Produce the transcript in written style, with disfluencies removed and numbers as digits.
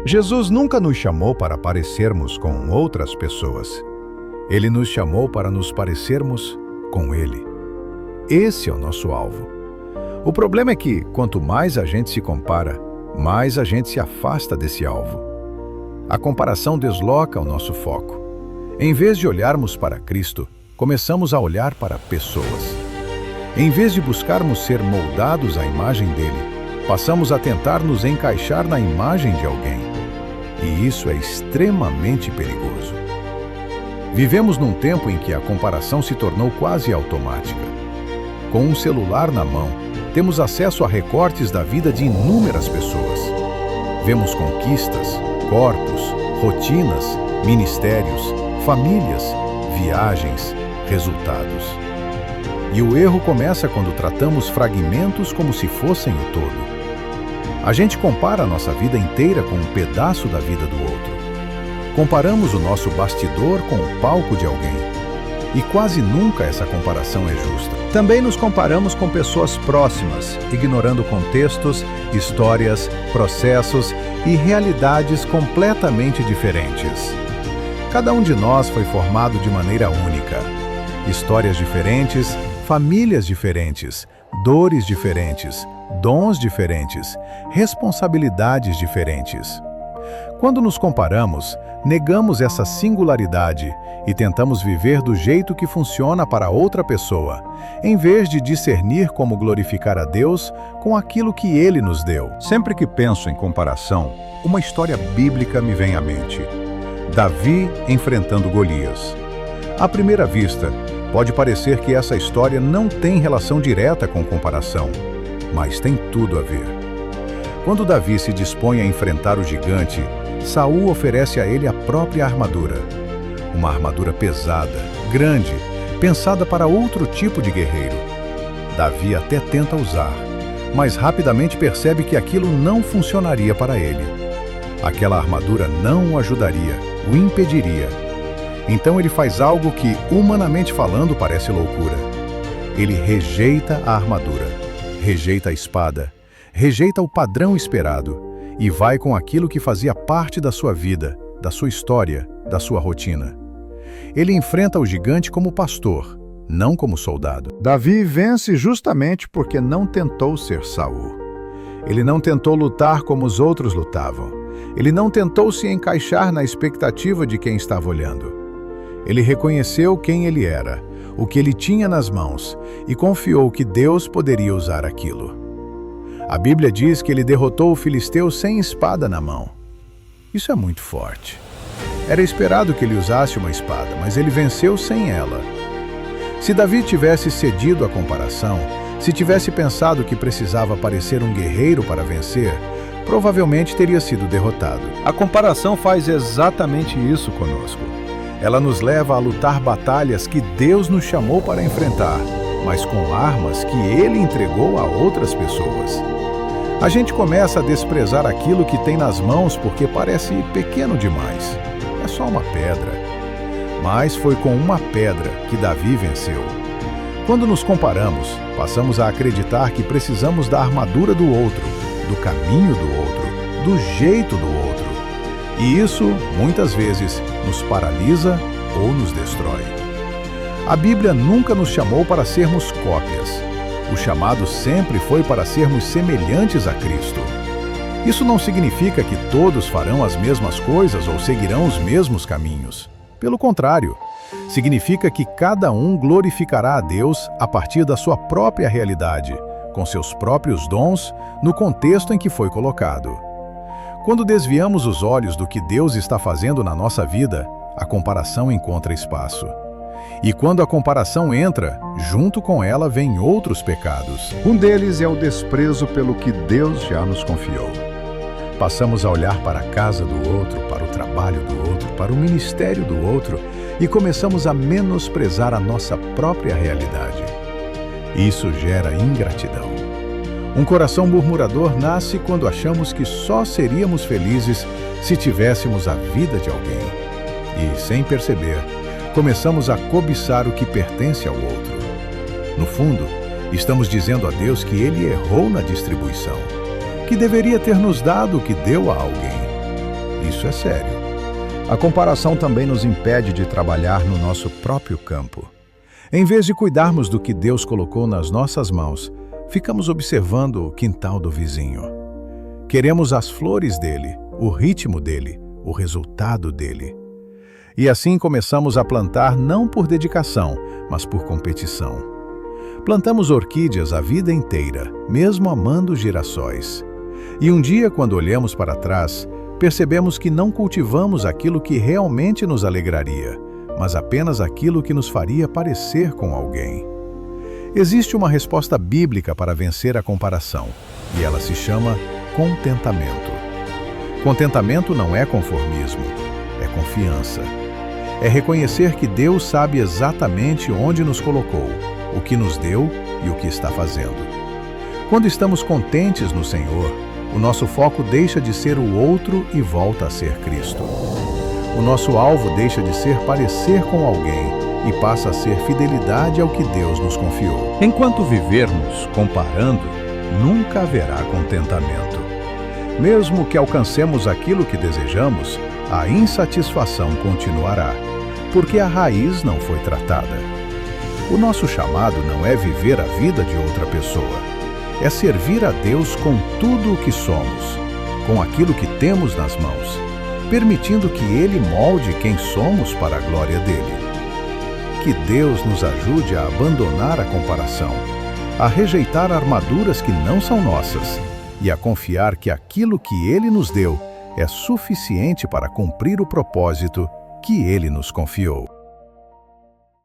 Jesus nunca nos chamou para parecermos com outras pessoas. Ele nos chamou para nos parecermos com Ele. Esse é o nosso alvo. O problema é que, quanto mais a gente se compara, mais a gente se afasta desse alvo. A comparação desloca o nosso foco. Em vez de olharmos para Cristo, começamos a olhar para pessoas. Em vez de buscarmos ser moldados à imagem dele, passamos a tentar nos encaixar na imagem de alguém. E isso é extremamente perigoso. Vivemos num tempo em que a comparação se tornou quase automática. Com um celular na mão, temos acesso a recortes da vida de inúmeras pessoas. Vemos conquistas, corpos, rotinas, ministérios, famílias, viagens, resultados. E o erro começa quando tratamos fragmentos como se fossem o todo. A gente compara a nossa vida inteira com um pedaço da vida do outro. Comparamos o nosso bastidor com o palco de alguém. E quase nunca essa comparação é justa. Também nos comparamos com pessoas próximas, ignorando contextos, histórias, processos e realidades completamente diferentes. Cada um de nós foi formado de maneira única. Histórias diferentes, famílias diferentes, dores diferentes, dons diferentes, responsabilidades diferentes. Quando nos comparamos, negamos essa singularidade e tentamos viver do jeito que funciona para outra pessoa, em vez de discernir como glorificar a Deus com aquilo que Ele nos deu. Sempre que penso em comparação, uma história bíblica me vem à mente. Davi enfrentando Golias. À primeira vista, pode parecer que essa história não tem relação direta com comparação, mas tem tudo a ver. Quando Davi se dispõe a enfrentar o gigante, Saul oferece a ele a própria armadura. Uma armadura pesada, grande, pensada para outro tipo de guerreiro. Davi até tenta usar, mas rapidamente percebe que aquilo não funcionaria para ele. Aquela armadura não o ajudaria, o impediria. Então ele faz algo que, humanamente falando, parece loucura. Ele rejeita a armadura, rejeita a espada, rejeita o padrão esperado e vai com aquilo que fazia parte da sua vida, da sua história, da sua rotina. Ele enfrenta o gigante como pastor, não como soldado. Davi vence justamente porque não tentou ser Saul. Ele não tentou lutar como os outros lutavam. Ele não tentou se encaixar na expectativa de quem estava olhando. Ele reconheceu quem ele era, o que ele tinha nas mãos, e confiou que Deus poderia usar aquilo. A Bíblia diz que ele derrotou o filisteu sem espada na mão. Isso é muito forte. Era esperado que ele usasse uma espada, mas ele venceu sem ela. Se Davi tivesse cedido à comparação, se tivesse pensado que precisava parecer um guerreiro para vencer, provavelmente teria sido derrotado. A comparação faz exatamente isso conosco. Ela nos leva a lutar batalhas que Deus nos chamou para enfrentar, mas com armas que Ele entregou a outras pessoas. A gente começa a desprezar aquilo que tem nas mãos porque parece pequeno demais. É só uma pedra. Mas foi com uma pedra que Davi venceu. Quando nos comparamos, passamos a acreditar que precisamos da armadura do outro, do caminho do outro, do jeito do outro. E isso, muitas vezes, nos paralisa ou nos destrói. A Bíblia nunca nos chamou para sermos cópias. O chamado sempre foi para sermos semelhantes a Cristo. Isso não significa que todos farão as mesmas coisas ou seguirão os mesmos caminhos. Pelo contrário, significa que cada um glorificará a Deus a partir da sua própria realidade, com seus próprios dons, no contexto em que foi colocado. Quando desviamos os olhos do que Deus está fazendo na nossa vida, a comparação encontra espaço. E quando a comparação entra, junto com ela vêm outros pecados. Um deles é o desprezo pelo que Deus já nos confiou. Passamos a olhar para a casa do outro, para o trabalho do outro, para o ministério do outro e começamos a menosprezar a nossa própria realidade. Isso gera ingratidão. Um coração murmurador nasce quando achamos que só seríamos felizes se tivéssemos a vida de alguém. E, sem perceber, começamos a cobiçar o que pertence ao outro. No fundo, estamos dizendo a Deus que Ele errou na distribuição, que deveria ter nos dado o que deu a alguém. Isso é sério. A comparação também nos impede de trabalhar no nosso próprio campo. Em vez de cuidarmos do que Deus colocou nas nossas mãos, ficamos observando o quintal do vizinho. Queremos as flores dele, o ritmo dele, o resultado dele. E assim começamos a plantar não por dedicação, mas por competição. Plantamos orquídeas a vida inteira, mesmo amando girassóis. E um dia, quando olhamos para trás, percebemos que não cultivamos aquilo que realmente nos alegraria, mas apenas aquilo que nos faria parecer com alguém. Existe uma resposta bíblica para vencer a comparação, e ela se chama contentamento. Contentamento não é conformismo, é confiança. É reconhecer que Deus sabe exatamente onde nos colocou, o que nos deu e o que está fazendo. Quando estamos contentes no Senhor, o nosso foco deixa de ser o outro e volta a ser Cristo. O nosso alvo deixa de ser parecer com alguém e passa a ser fidelidade ao que Deus nos confiou. Enquanto vivermos comparando, nunca haverá contentamento. Mesmo que alcancemos aquilo que desejamos, a insatisfação continuará, porque a raiz não foi tratada. O nosso chamado não é viver a vida de outra pessoa, é servir a Deus com tudo o que somos, com aquilo que temos nas mãos, permitindo que Ele molde quem somos para a glória dele. Que Deus nos ajude a abandonar a comparação, a rejeitar armaduras que não são nossas e a confiar que aquilo que Ele nos deu é suficiente para cumprir o propósito que Ele nos confiou.